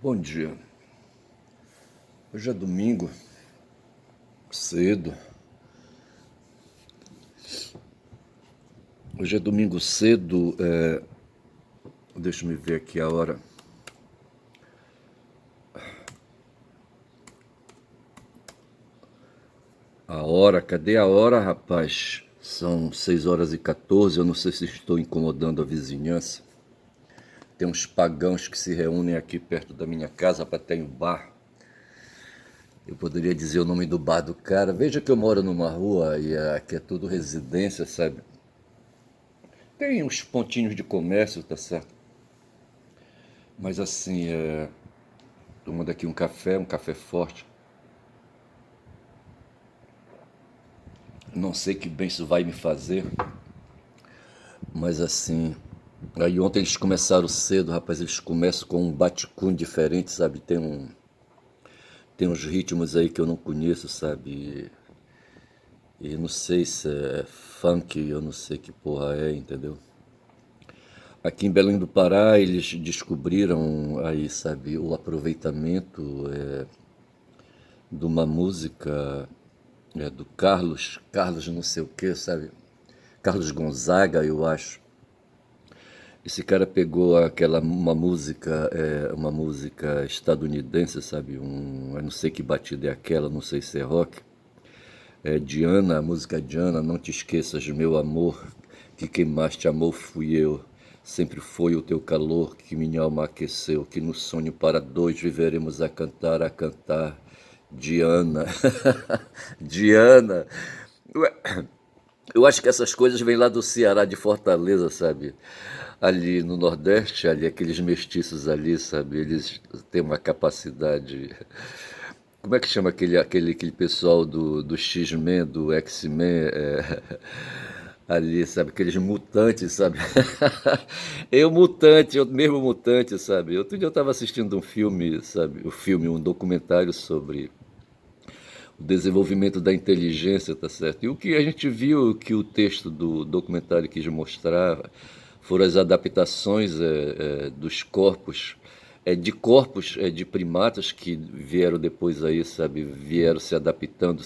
Bom dia. Hoje é domingo, cedo. Hoje é domingo cedo. Deixa eu ver aqui a hora. Cadê a hora, rapaz? São 6h14. Eu não sei se estou incomodando a vizinhança. Tem uns pagãos que se reúnem aqui perto da minha casa para ter um bar. Eu poderia dizer o nome do bar do cara. Veja que eu moro numa rua e aqui é tudo residência, sabe? Tem uns pontinhos de comércio, tá certo? Mas assim, tomando aqui um café forte. Não sei que bem isso vai me fazer, mas assim. Aí ontem eles começaram cedo, rapaz. Eles começam com um baticum diferente, sabe? Tem uns ritmos aí que eu não conheço, sabe? E não sei se é funk, eu não sei que porra é, entendeu? Aqui em Belém do Pará eles descobriram aí, sabe, o aproveitamento de uma música do Carlos não sei o que, sabe? Carlos Gonzaga, eu acho. Esse cara pegou uma música estadunidense, sabe? Eu não sei que batida é aquela, não sei se é rock. É Diana, a música Diana, não te esqueças, meu amor, que quem mais te amou fui eu. Sempre foi o teu calor que minha alma aqueceu, que no sonho para dois viveremos a cantar, a cantar. Diana, Diana. Eu acho que essas coisas vêm lá do Ceará, de Fortaleza, sabe? Ali no Nordeste, ali aqueles mestiços ali, sabe? Eles têm uma capacidade. Como é que chama aquele pessoal do X-Men, do X-Men? Ali, sabe? Aqueles mutantes, sabe? Eu mesmo mutante, sabe? Outro dia eu estava assistindo um filme, sabe? Um documentário sobre o desenvolvimento da inteligência, tá certo? E o que a gente viu que o texto do documentário quis mostrar foram as adaptações dos corpos de primatas que vieram depois aí, sabe? Vieram se adaptando,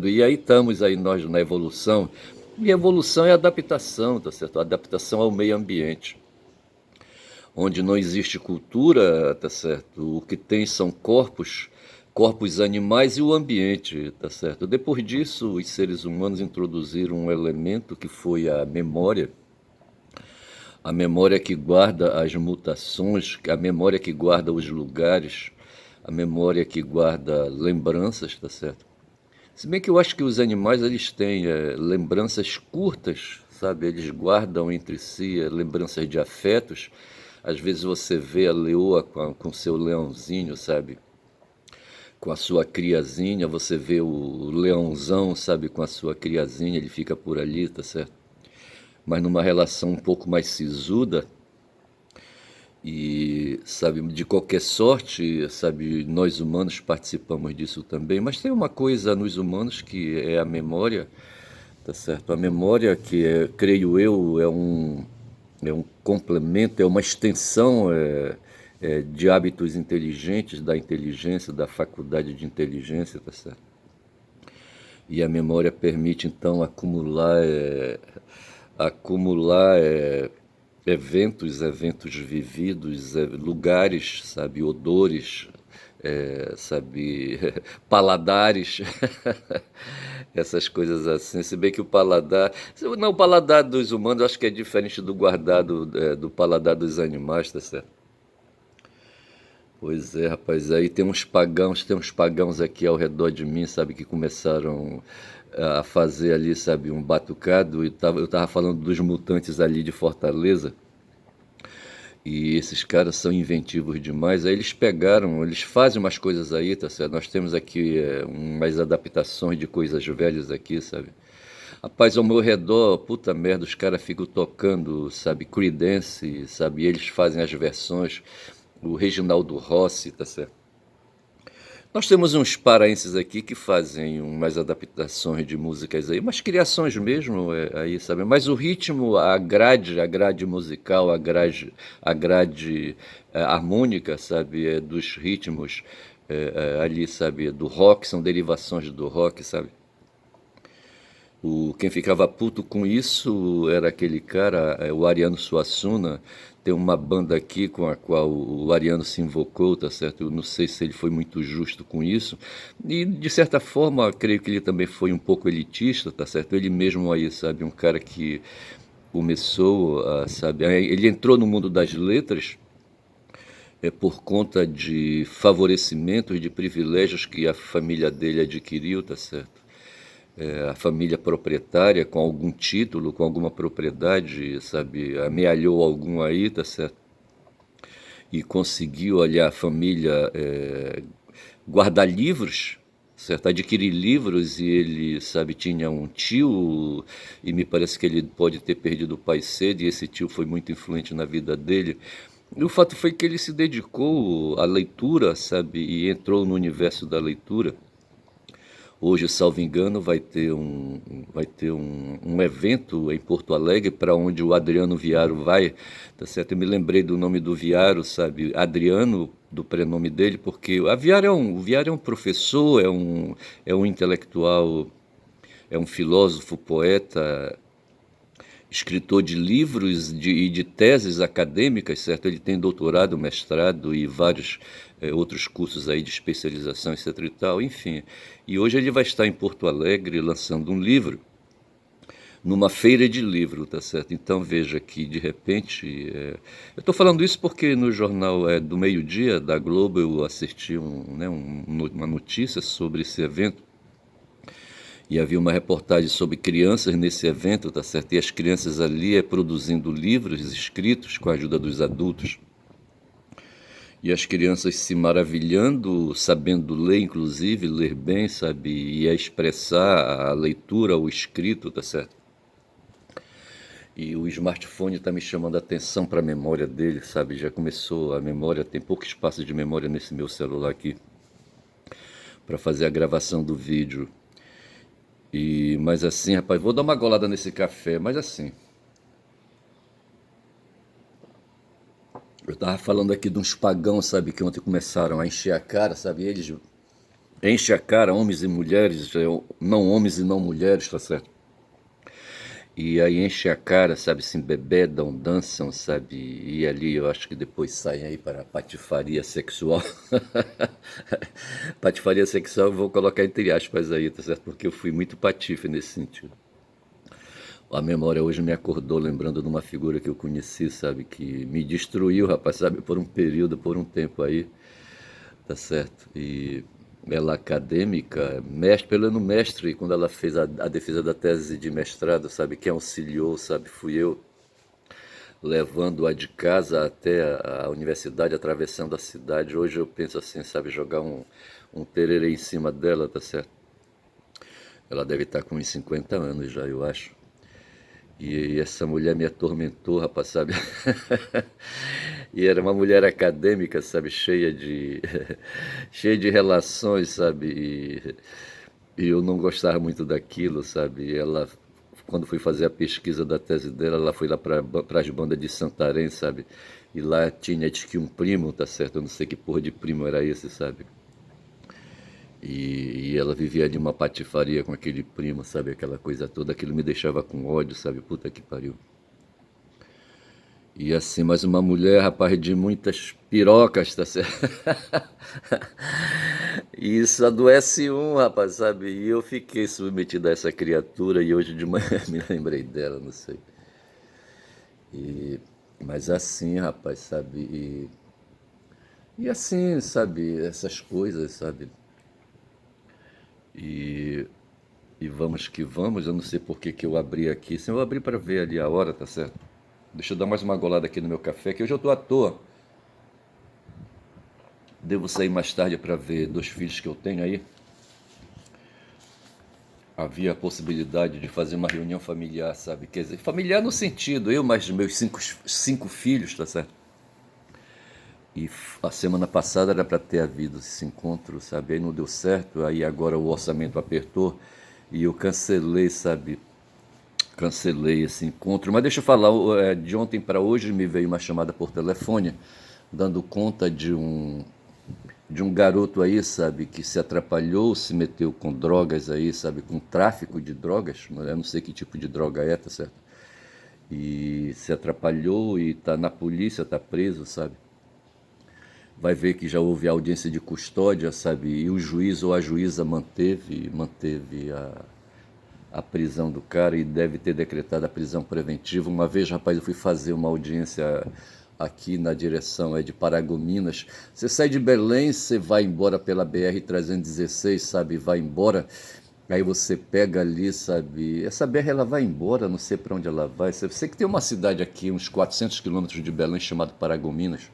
e aí estamos aí nós na evolução. E evolução é adaptação, tá certo? Adaptação ao meio ambiente onde não existe cultura, tá certo? O que tem são corpos animais e o ambiente, tá certo? Depois disso, os seres humanos introduziram um elemento que foi a memória que guarda as mutações, a memória que guarda os lugares, a memória que guarda lembranças, tá certo? Se bem que eu acho que os animais eles têm lembranças curtas, sabe? Eles guardam entre si lembranças de afetos. Às vezes você vê a leoa com seu leãozinho, sabe? Com a sua criazinha, você vê o leãozão, sabe? Com a sua criazinha, ele fica por ali, tá certo? Mas numa relação um pouco mais sisuda, e, sabe, de qualquer sorte, sabe, nós humanos participamos disso também, mas tem uma coisa nos humanos que é a memória, tá certo? A memória que, creio eu, é um complemento, é uma extensão de hábitos inteligentes, da inteligência, da faculdade de inteligência, tá certo? E a memória permite, então, acumular eventos vividos, lugares, sabe, odores, sabe, paladares, essas coisas assim. Se bem que o paladar, não, o paladar dos humanos eu acho que é diferente do guardado, do paladar dos animais, tá certo? Pois é, rapaz, aí tem uns pagãos aqui ao redor de mim, sabe, que começaram a fazer ali, sabe, um batucado, e eu tava falando dos mutantes ali de Fortaleza, e esses caras são inventivos demais, aí eles fazem umas coisas aí, tá certo? Nós temos aqui umas adaptações de coisas velhas aqui, sabe? Rapaz, ao meu redor, puta merda, os caras ficam tocando, sabe, Creedence, sabe, e eles fazem as versões, o Reginaldo Rossi, tá certo? Nós temos uns paraenses aqui que fazem umas adaptações de músicas aí, umas criações mesmo, aí, sabe? Mas o ritmo, a grade musical, a grade harmônica, sabe? Dos ritmos ali, sabe? Do rock, são derivações do rock, sabe? Quem ficava puto com isso era aquele cara, o Ariano Suassuna. Tem uma banda aqui com a qual o Ariano se invocou, tá certo? Eu não sei se ele foi muito justo com isso. E, de certa forma, creio que ele também foi um pouco elitista, tá certo? Ele mesmo aí, sabe? Um cara que começou, sabe? Ele entrou no mundo das letras por conta de favorecimentos, de privilégios que a família dele adquiriu, tá certo? A família proprietária com algum título, com alguma propriedade, sabe, amealhou algum aí, tá certo? E conseguiu, olha, a família guardar livros, certo? Adquirir livros e ele, sabe, tinha um tio e me parece que ele pode ter perdido o pai cedo e esse tio foi muito influente na vida dele. E o fato foi que ele se dedicou à leitura, sabe, e entrou no universo da leitura. Hoje, salvo engano, vai ter um evento em Porto Alegre para onde o Adriano Viaro vai, tá certo? Eu me lembrei do nome do Viaro, sabe? Adriano, do prenome dele, porque o Viaro é um professor, é um intelectual, é um filósofo, poeta, escritor de livros e de teses acadêmicas, certo? Ele tem doutorado, mestrado e vários outros cursos aí de especialização, etc e tal, enfim. E hoje ele vai estar em Porto Alegre lançando um livro numa feira de livro, tá certo? Então veja que de repente, eu estou falando isso porque no jornal do meio-dia da Globo eu assisti uma notícia sobre esse evento e havia uma reportagem sobre crianças nesse evento, tá certo? E as crianças ali produzindo livros escritos com a ajuda dos adultos. E as crianças se maravilhando, sabendo ler, inclusive, ler bem, sabe? E a expressar a leitura, o escrito, tá certo? E o smartphone está me chamando a atenção para a memória dele, sabe? Já começou a memória, tem pouco espaço de memória nesse meu celular aqui para fazer a gravação do vídeo. Mas assim, rapaz, vou dar uma golada nesse café, mas assim, eu tava falando aqui de uns pagãos, sabe, que ontem começaram a encher a cara, sabe, eles enchem a cara, homens e mulheres, não homens e não mulheres, tá certo? E aí enche a cara, sabe, se embebedam, dançam, sabe, e ali eu acho que depois saem aí para a patifaria sexual. Patifaria sexual eu vou colocar entre aspas aí, tá certo? Porque eu fui muito patife nesse sentido. A memória hoje me acordou lembrando de uma figura que eu conheci, sabe, que me destruiu, rapaz, sabe, por um período, por um tempo aí, tá certo? E ela acadêmica, mestre, pelo menos mestre, quando ela fez a defesa da tese de mestrado, sabe, quem auxiliou, sabe, fui eu, levando-a de casa até a universidade, atravessando a cidade. Hoje eu penso assim, sabe, jogar um tererê em cima dela, tá certo? Ela deve estar com uns 50 anos já, eu acho. E essa mulher me atormentou, rapaz, sabe? E era uma mulher acadêmica, sabe? Cheia de, cheia de relações, sabe? E eu não gostava muito daquilo, sabe? E ela, quando fui fazer a pesquisa da tese dela, ela foi lá para as bandas de Santarém, sabe? E lá tinha, diz que um primo, tá certo? Eu não sei que porra de primo era esse, sabe? E ela vivia de uma patifaria com aquele primo, sabe? Aquela coisa toda, aquilo me deixava com ódio, sabe? Puta que pariu. E assim, mas uma mulher, rapaz, de muitas pirocas, tá certo? E isso adoece um, rapaz, sabe? E eu fiquei submetido a essa criatura e hoje de manhã me lembrei dela, não sei. Mas assim, rapaz, sabe? E assim, sabe? Essas coisas, sabe? E E vamos que vamos, eu não sei por que que eu abri aqui. Se eu abri para ver ali a hora, tá certo? Deixa eu dar mais uma golada aqui no meu café, que hoje eu tô à toa. Devo sair mais tarde para ver 2 filhos que eu tenho aí. Havia a possibilidade de fazer uma reunião familiar, sabe? Quer dizer, familiar no sentido, eu mais meus cinco filhos, tá certo? E a semana passada era para ter havido esse encontro, sabe? Aí não deu certo, aí agora o orçamento apertou e eu cancelei, sabe? Cancelei esse encontro. Mas deixa eu falar, de ontem para hoje me veio uma chamada por telefone, dando conta de um garoto aí, sabe, que se atrapalhou, se meteu com drogas aí, sabe, com tráfico de drogas, eu não sei que tipo de droga é, tá certo? E se atrapalhou e tá na polícia, tá preso, sabe? Vai ver que já houve audiência de custódia, sabe? E o juiz ou a juíza manteve a prisão do cara e deve ter decretado a prisão preventiva. Uma vez, rapaz, eu fui fazer uma audiência aqui na direção de Paragominas. Você sai de Belém, você vai embora pela BR-316, sabe? Vai embora, aí você pega ali, sabe? Essa BR ela vai embora, não sei para onde ela vai. Você sei que tem uma cidade aqui, uns 400 quilômetros de Belém, chamada Paragominas.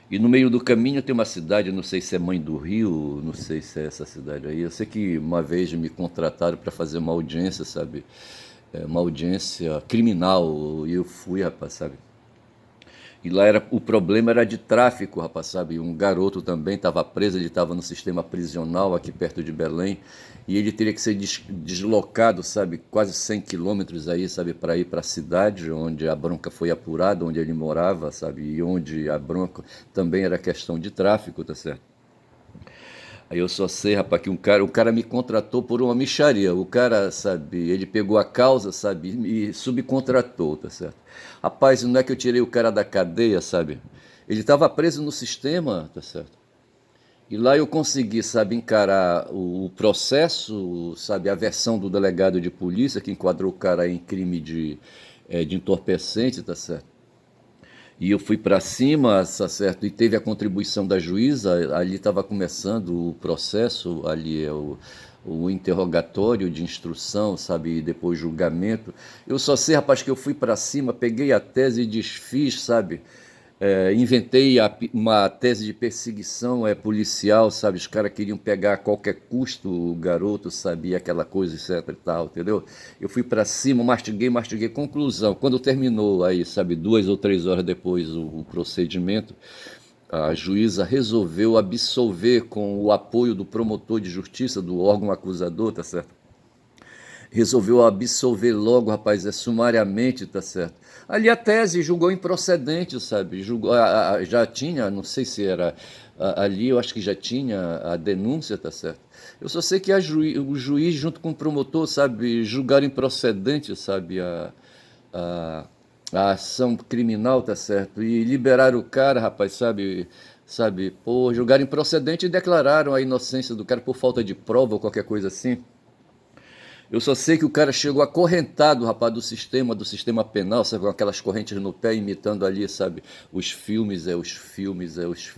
E no meio do caminho tem uma cidade, não sei se é Mãe do Rio, não sei se é essa cidade aí. Eu sei que uma vez me contrataram para fazer uma audiência, sabe? Uma audiência criminal, e eu fui, rapaz, sabe? E lá o problema era de tráfico, rapaz, sabe? Um garoto também estava preso, ele estava no sistema prisional aqui perto de Belém, e ele teria que ser deslocado, sabe? Quase 100 quilômetros aí, sabe? Para ir para a cidade onde a bronca foi apurada, onde ele morava, sabe? E onde a bronca também era questão de tráfico, tá certo? Aí eu só sei, rapaz, que o cara me contratou por uma mixaria. O cara, sabe, ele pegou a causa, sabe, e me subcontratou, tá certo? Rapaz, não é que eu tirei o cara da cadeia, sabe? Ele estava preso no sistema, tá certo? E lá eu consegui, sabe, encarar o processo, sabe, a versão do delegado de polícia que enquadrou o cara em crime de entorpecente, tá certo? E eu fui para cima, tá certo? E teve a contribuição da juíza. Ali estava começando o processo, ali é o interrogatório de instrução, sabe? E depois julgamento. Eu só sei, rapaz, que eu fui para cima, peguei a tese e desfiz, sabe? Inventei uma tese de perseguição policial, sabe? Os caras queriam pegar a qualquer custo o garoto, sabia aquela coisa, etc e tal, entendeu? Eu fui para cima, mastiguei. Conclusão, quando terminou aí, sabe, 2 ou 3 horas depois o procedimento, a juíza resolveu absolver com o apoio do promotor de justiça, do órgão acusador, tá certo? Resolveu absolver logo, rapaz, sumariamente, tá certo? Ali a tese julgou improcedente, sabe? Julgou, já tinha, não sei se era ali, eu acho que já tinha a denúncia, tá certo? Eu só sei que o juiz, junto com o promotor, sabe, julgaram improcedente, sabe, a, a ação criminal, tá certo? E liberaram o cara, rapaz, sabe, pô, julgaram improcedente e declararam a inocência do cara por falta de prova ou qualquer coisa assim. Eu só sei que o cara chegou acorrentado, rapaz, do sistema penal, sabe, com aquelas correntes no pé, imitando ali, sabe, os filmes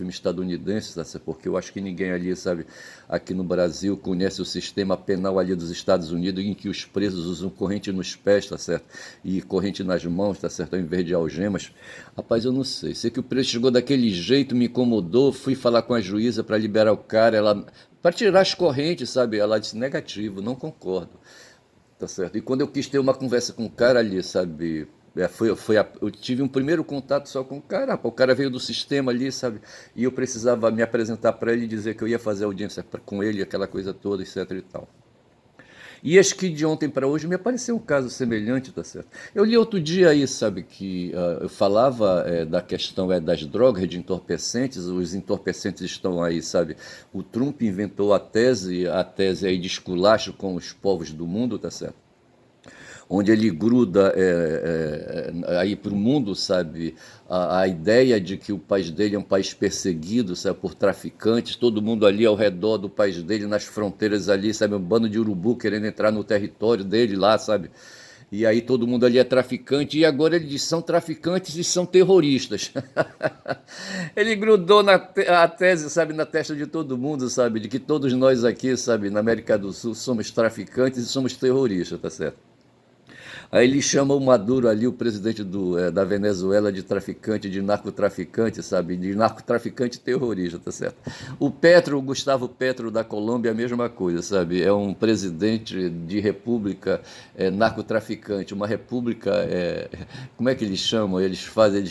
estadunidenses, tá, certo? Porque eu acho que ninguém ali, sabe, aqui no Brasil conhece o sistema penal ali dos Estados Unidos, em que os presos usam corrente nos pés, tá certo? E corrente nas mãos, tá certo? Ao invés de algemas. Rapaz, eu não sei. Sei que o preso chegou daquele jeito, me incomodou, fui falar com a juíza para liberar o cara, ela para tirar as correntes, sabe? Ela disse negativo, não concordo. Tá certo. E quando eu quis ter uma conversa com o cara ali, sabe? Eu tive um primeiro contato só com o cara. O cara veio do sistema ali, sabe? E eu precisava me apresentar para ele e dizer que eu ia fazer audiência com ele, aquela coisa toda, etc e tal. E acho que de ontem para hoje me apareceu um caso semelhante, tá certo? Eu li outro dia aí, sabe, que eu falava da questão das drogas, de entorpecentes, os entorpecentes estão aí, sabe? O Trump inventou a tese aí de esculacho com os povos do mundo, tá certo? Onde ele gruda aí para o mundo, sabe, a ideia de que o país dele é um país perseguido, sabe, por traficantes, todo mundo ali ao redor do país dele, nas fronteiras ali, sabe, um bando de urubu querendo entrar no território dele lá, sabe, e aí todo mundo ali é traficante, e agora ele diz, são traficantes e são terroristas. Ele grudou a tese, sabe, na testa de todo mundo, sabe, de que todos nós aqui, sabe, na América do Sul somos traficantes e somos terroristas, tá certo? Aí ele chama o Maduro ali, o presidente da Venezuela, de traficante, de narcotraficante, sabe? De narcotraficante terrorista, tá certo? O Petro, o Gustavo Petro da Colômbia, é a mesma coisa, sabe? É um presidente de república narcotraficante, uma república. Como é que eles chamam? Eles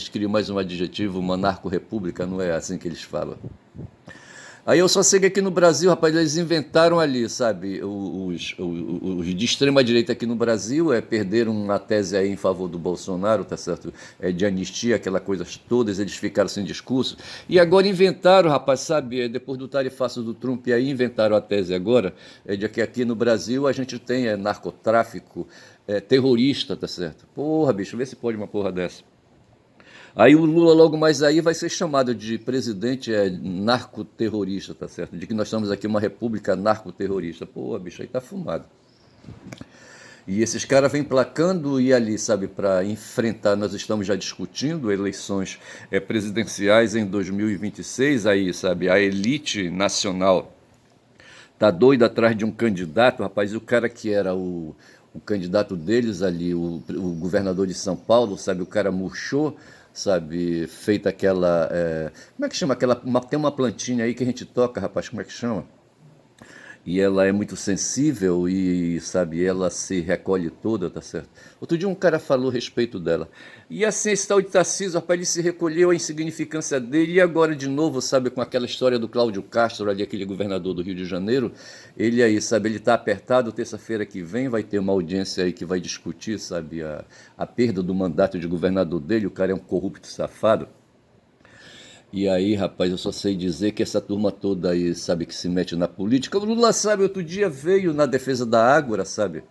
criam mais um adjetivo, uma narco-república, não é assim que eles falam. Aí eu só sei que aqui no Brasil, rapaz, eles inventaram ali, sabe, os de extrema direita aqui no Brasil perderam uma tese aí em favor do Bolsonaro, tá certo? De anistia, aquela coisa todas, eles ficaram sem discurso. E agora inventaram, rapaz, sabe, depois do tarifaço do Trump, aí inventaram a tese agora, de que aqui no Brasil a gente tem narcotráfico, terrorista, tá certo? Porra, bicho, vê se pode uma porra dessa. Aí o Lula logo mais aí vai ser chamado de presidente narcoterrorista, tá certo? De que nós estamos aqui uma república narcoterrorista. Pô, bicho, aí tá fumado. E esses caras vêm placando e ali, sabe, para enfrentar, nós estamos já discutindo eleições presidenciais em 2026, aí, sabe, a elite nacional tá doida atrás de um candidato, rapaz, e o cara que era o candidato deles ali, o governador de São Paulo, sabe, o cara murchou, sabe, feita aquela, como é que chama aquela, tem uma plantinha aí que a gente toca, rapaz, como é que chama? E ela é muito sensível e, sabe, ela se recolhe toda, tá certo? Outro dia um cara falou a respeito dela. E assim, esse tal de Tarcísio, rapaz, ele se recolheu a insignificância dele e agora de novo, sabe, com aquela história do Cláudio Castro ali, aquele governador do Rio de Janeiro, ele aí, sabe, ele tá apertado, terça-feira que vem vai ter uma audiência aí que vai discutir, sabe, a perda do mandato de governador dele, o cara é um corrupto safado. E aí, rapaz, eu só sei dizer que essa turma toda aí, sabe, que se mete na política. O Lula, sabe, outro dia veio na defesa da Ágora, sabe?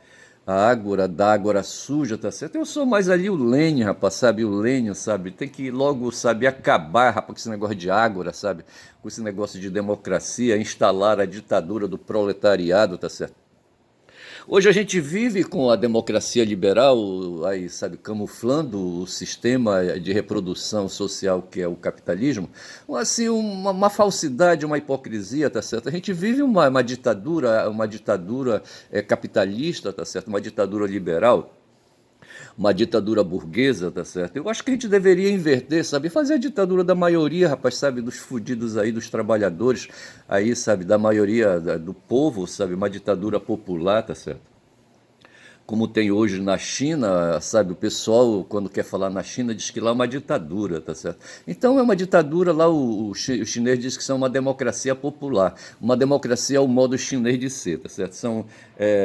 A Ágora, da Ágora suja, tá certo? Eu sou mais ali o Lênin, rapaz, sabe? O Lênin, sabe? Tem que logo, sabe, acabar, rapaz, com esse negócio de Ágora, sabe? Com esse negócio de democracia, instalar a ditadura do proletariado, tá certo? Hoje a gente vive com a democracia liberal, aí, sabe, camuflando o sistema de reprodução social que é o capitalismo, assim, uma falsidade, uma hipocrisia, tá certo? A gente vive uma ditadura capitalista, tá certo? Uma ditadura liberal, uma ditadura burguesa, tá certo? Eu acho que a gente deveria inverter, sabe? Fazer a ditadura da maioria, rapaz, sabe? Dos fudidos aí, dos trabalhadores aí, sabe? Da maioria do povo, sabe? Uma ditadura popular, tá certo? Como tem hoje na China, sabe? O pessoal, quando quer falar na China, diz que lá é uma ditadura, tá certo? Então é uma ditadura, lá o chinês diz que são uma democracia popular, uma democracia ao modo chinês de ser, tá certo? São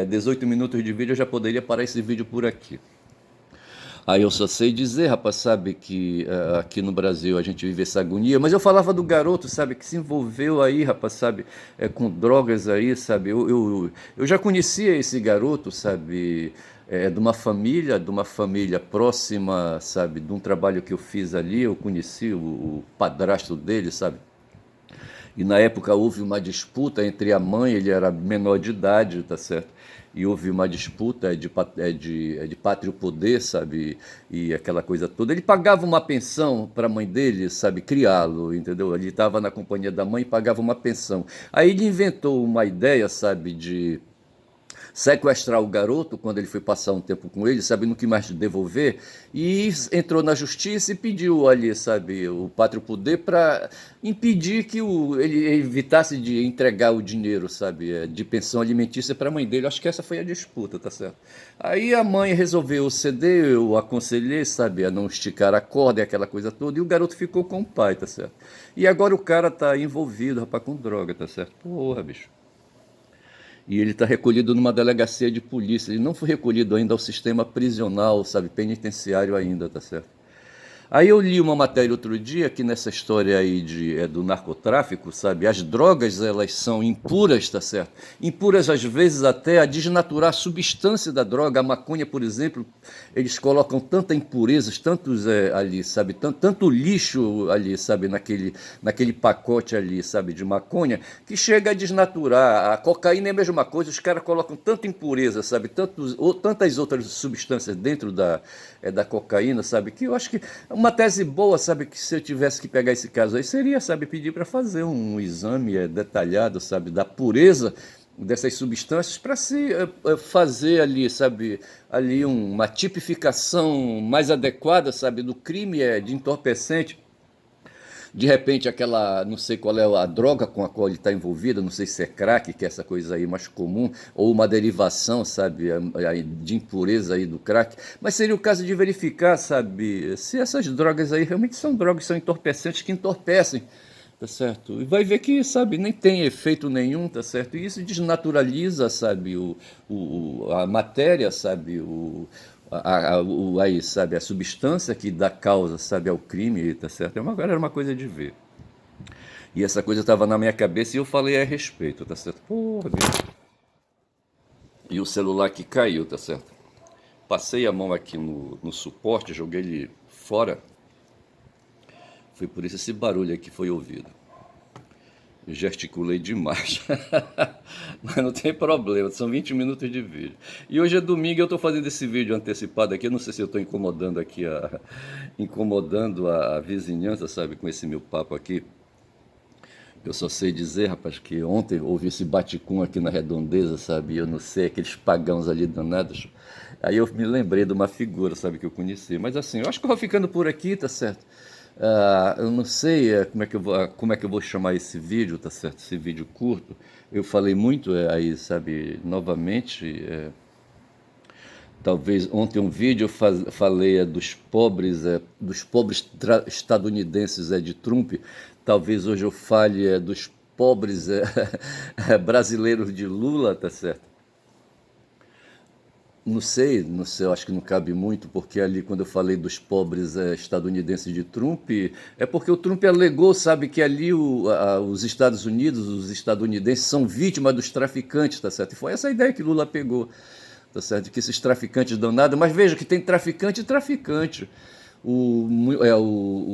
18 minutos de vídeo, eu já poderia parar esse vídeo por aqui. Aí eu só sei dizer, rapaz, sabe, que aqui no Brasil a gente vive essa agonia, mas eu falava do garoto, sabe, que se envolveu aí, rapaz, sabe, com drogas aí, sabe, eu já conhecia esse garoto, sabe, de uma família próxima, sabe, de um trabalho que eu fiz ali, eu conheci o padrasto dele, sabe, e na época houve uma disputa entre a mãe, ele era menor de idade, tá certo? E houve uma disputa de pátrio poder, sabe? E aquela coisa toda. Ele pagava uma pensão para a mãe dele, sabe? Criá-lo, entendeu? Ele estava na companhia da mãe e pagava uma pensão. Aí ele inventou uma ideia, sabe? De sequestrar o garoto quando ele foi passar um tempo com ele, sabendo que mais devolver, e entrou na justiça e pediu ali, sabe, o pátrio poder para impedir que ele evitasse de entregar o dinheiro, sabe, de pensão alimentícia para a mãe dele. Acho que essa foi a disputa, tá certo? Aí a mãe resolveu ceder, eu aconselhei, sabe, a não esticar a corda e aquela coisa toda, e o garoto ficou com o pai, tá certo? E agora o cara tá envolvido, rapaz, com droga, tá certo? Porra, bicho. E ele está recolhido numa delegacia de polícia. Ele não foi recolhido ainda ao sistema prisional, sabe, penitenciário ainda, tá certo? Aí eu li uma matéria outro dia que nessa história aí do narcotráfico, sabe, as drogas elas são impuras, tá certo? Impuras às vezes até a desnaturar a substância da droga. A maconha, por exemplo, eles colocam tanta impurezas, tantos ali, sabe, tanto lixo ali, sabe, naquele pacote ali, sabe, de maconha, que chega a desnaturar. A cocaína é a mesma coisa, os caras colocam tanta impureza, sabe, tantas outras substâncias dentro da cocaína, sabe, que eu acho que uma tese boa, sabe, que se eu tivesse que pegar esse caso aí, seria, sabe, pedir para fazer um exame detalhado, sabe, da pureza dessas substâncias para se fazer ali, sabe, ali uma tipificação mais adequada, sabe, do crime de entorpecente. De repente, aquela, não sei qual é a droga com a qual ele está envolvido, não sei se é crack, que é essa coisa aí mais comum, ou uma derivação, sabe, de impureza aí do crack. Mas seria o caso de verificar, sabe, se essas drogas aí realmente são drogas, são entorpecentes que entorpecem, tá certo? E vai ver que, sabe, nem tem efeito nenhum, tá certo? E isso desnaturaliza, sabe, a matéria, sabe, aí, sabe, a substância que dá causa, sabe, ao crime, tá certo? Era uma coisa de ver. E essa coisa estava na minha cabeça e eu falei a respeito, tá certo? Porra, bicho. E o celular que caiu, tá certo? Passei a mão aqui no suporte, joguei ele fora. Foi por isso esse barulho aqui foi ouvido. Gesticulei demais. Mas não tem problema, são 20 minutos de vídeo. E hoje é domingo e eu estou fazendo esse vídeo antecipado aqui. Eu não sei se eu estou incomodando aqui incomodando a vizinhança, sabe, com esse meu papo aqui. Eu só sei dizer, rapaz, que ontem houve esse baticum aqui na redondeza, sabe? Eu não sei, aqueles pagãos ali danados. Aí eu me lembrei de uma figura, sabe, que eu conheci. Mas assim, eu acho que eu vou ficando por aqui, tá certo? Eu não sei como é que eu vou chamar esse vídeo, tá certo? Esse vídeo curto. Eu falei muito aí, sabe, novamente. Talvez ontem um vídeo eu falei dos pobres estadunidenses de Trump. Talvez hoje eu fale dos pobres brasileiros de Lula, tá certo? Não sei, não sei, eu acho que não cabe muito, porque ali quando eu falei dos pobres estadunidenses de Trump, é porque o Trump alegou, sabe, que ali os Estados Unidos, os estadunidenses são vítimas dos traficantes, tá certo? E foi essa ideia que Lula pegou, tá certo? Que esses traficantes dão nada, mas veja que tem traficante e traficante. O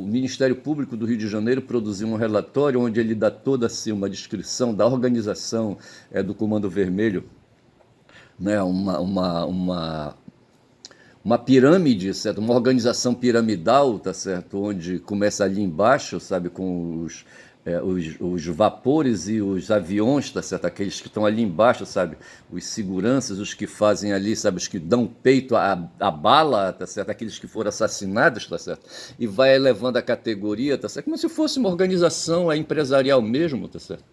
Ministério Público do Rio de Janeiro produziu um relatório onde ele dá toda assim, uma descrição da organização do Comando Vermelho, né, uma pirâmide, certo? Uma organização piramidal, tá certo? Onde começa ali embaixo, sabe, com os vapores e os aviões, tá certo? Aqueles que estão ali embaixo, sabe? Os seguranças, os que fazem ali, sabe? Os que dão peito à bala, tá certo? Aqueles que foram assassinados, tá certo? E vai elevando a categoria, tá certo? Como se fosse uma organização empresarial mesmo, tá certo?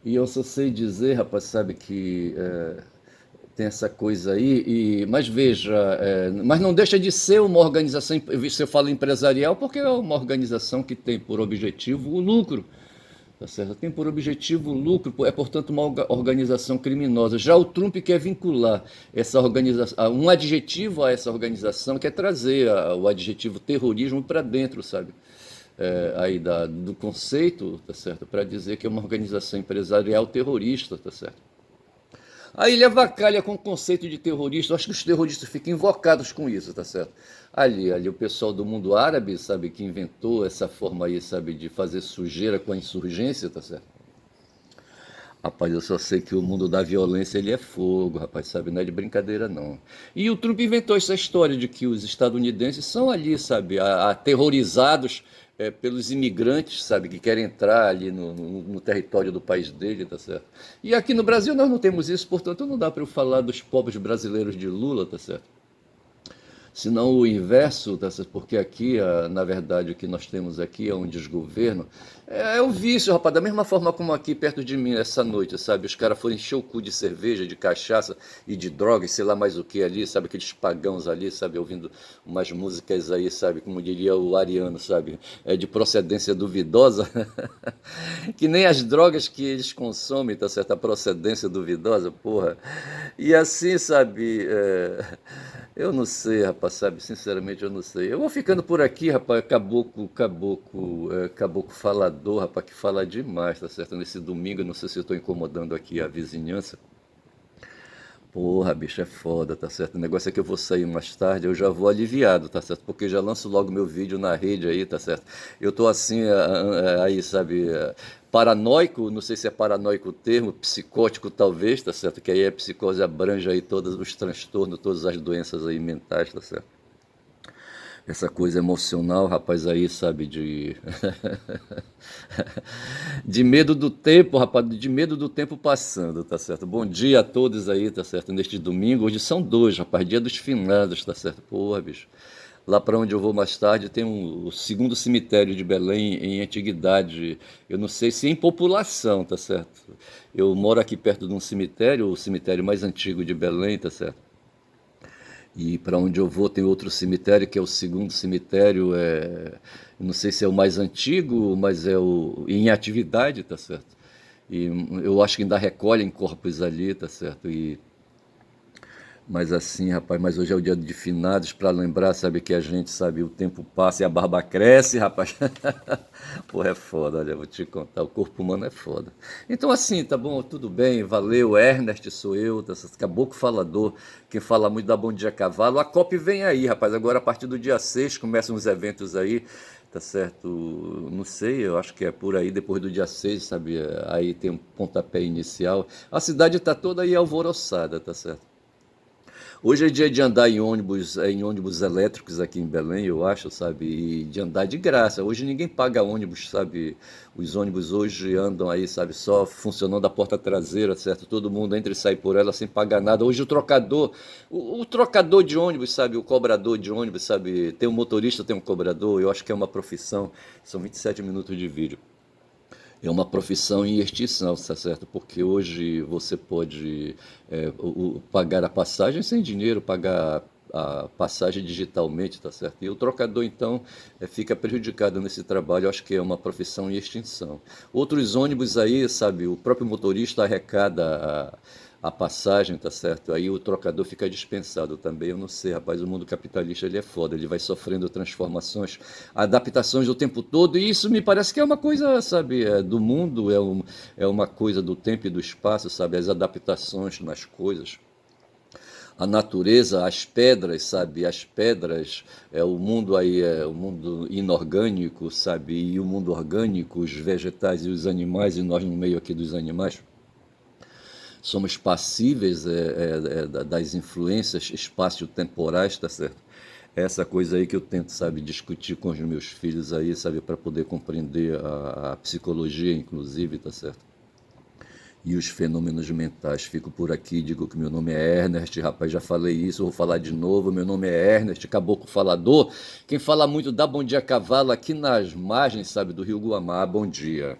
E eu só sei dizer, rapaz, sabe, que tem essa coisa aí, mas veja, mas não deixa de ser uma organização, se eu falo empresarial, porque é uma organização que tem por objetivo o lucro, tá certo? Tem por objetivo o lucro, é portanto uma organização criminosa. Já o Trump quer vincular essa organização, um adjetivo a essa organização, quer trazer o adjetivo terrorismo para dentro, sabe? Do conceito, tá certo? Para dizer que é uma organização empresarial terrorista, tá certo? Aí ele avacalha com o conceito de terrorista. Eu acho que os terroristas ficam invocados com isso, tá certo? Ali o pessoal do mundo árabe, sabe, que inventou essa forma aí, sabe, de fazer sujeira com a insurgência, tá certo? Rapaz, eu só sei que o mundo da violência ele é fogo, rapaz, sabe? Não é de brincadeira, não. E o Trump inventou essa história de que os estadunidenses são ali, sabe, aterrorizados pelos imigrantes, sabe, que querem entrar ali no território do país dele, tá certo? E aqui no Brasil nós não temos isso, portanto não dá para eu falar dos pobres brasileiros de Lula, tá certo? Senão o inverso, tá certo? Porque aqui, na verdade, o que nós temos aqui é um desgoverno. É o vício, rapaz, da mesma forma como aqui perto de mim essa noite, sabe? Os caras foram encher o cu de cerveja, de cachaça e de drogas, sei lá mais o que ali, sabe? Aqueles pagãos ali, sabe? Ouvindo umas músicas aí, sabe? Como diria o Ariano, sabe? De procedência duvidosa. Que nem as drogas que eles consomem, tá certo? A procedência duvidosa, porra. E assim, sabe? Eu não sei, rapaz, sabe? Sinceramente, eu não sei. Eu vou ficando por aqui, rapaz. Caboclo falador, rapaz, que fala demais, tá certo? Nesse domingo, eu não sei se eu estou incomodando aqui a vizinhança. Porra, bicho, é foda, tá certo? O negócio é que eu vou sair mais tarde, eu já vou aliviado, tá certo? Porque já lanço logo meu vídeo na rede aí, tá certo? Eu tô assim, aí, sabe, paranoico, não sei se é paranoico o termo, psicótico talvez, tá certo? Que aí a psicose abrange aí todos os transtornos, todas as doenças aí mentais, tá certo? essa coisa emocional, rapaz, aí, sabe, de de medo do tempo, rapaz, de medo do tempo passando, tá certo? Bom dia a todos aí, tá certo? Neste domingo, hoje são dois, rapaz, dia dos finados, tá certo? Porra, bicho. Lá para onde eu vou mais tarde tem o segundo cemitério de Belém em antiguidade. Eu não sei se em população, tá certo? Eu moro aqui perto de um cemitério, o cemitério mais antigo de Belém, tá certo? E para onde eu vou tem outro cemitério, que é o segundo cemitério. Eu não sei se é o mais antigo, mas é o em atividade, tá certo? E eu acho que ainda recolhem corpos ali, tá certo? Mas assim, rapaz, mas hoje é o dia de finados para lembrar, sabe, que a gente, sabe, o tempo passa e a barba cresce, rapaz. Porra, é foda, olha, vou te contar, o corpo humano é foda. Então assim, tá bom, tudo bem, valeu, Ernest sou eu, caboclo falador, quem fala muito dá bom dia a cavalo. A COP vem aí, rapaz, agora a partir do dia 6 começam os eventos aí, tá certo? Não sei, eu acho que é por aí, depois do dia 6, sabe, aí tem um pontapé inicial. A cidade tá toda aí alvoroçada, tá certo? Hoje é dia de andar em ônibus elétricos aqui em Belém, eu acho, sabe? E de andar de graça. Hoje ninguém paga ônibus, sabe? Os ônibus hoje andam aí, sabe? Só funcionando a porta traseira, certo? Todo mundo entra e sai por ela sem pagar nada. Hoje o trocador de ônibus, sabe? O cobrador de ônibus, sabe? Tem um motorista, tem um cobrador. Eu acho que é uma profissão. São 27 minutos de vídeo. É uma profissão em extinção, tá certo? Porque hoje você pode pagar a passagem sem dinheiro, pagar a passagem digitalmente, tá certo? E o trocador, então, fica prejudicado nesse trabalho. Eu acho que é uma profissão em extinção. Outros ônibus aí, sabe, o próprio motorista arrecada a passagem, tá certo? Aí o trocador fica dispensado também. Eu não sei, rapaz, o mundo capitalista ele é foda, ele vai sofrendo transformações, adaptações o tempo todo, e isso me parece que é uma coisa, sabe, do mundo, é uma coisa do tempo e do espaço, sabe, as adaptações nas coisas. A natureza, as pedras, sabe, as pedras, o mundo aí é o mundo inorgânico, sabe, e o mundo orgânico, os vegetais e os animais, e nós no meio aqui dos animais somos passíveis das influências espaço-temporais, tá certo? Essa coisa aí que eu tento, sabe, discutir com os meus filhos aí, sabe, para poder compreender a psicologia, inclusive, tá certo? E os fenômenos mentais. Fico por aqui, digo que meu nome é Ernest, rapaz, já falei isso, vou falar de novo, meu nome é Ernest, caboclo falador. Quem fala muito dá bom dia a cavalo aqui nas margens, sabe, do Rio Guamá, bom dia.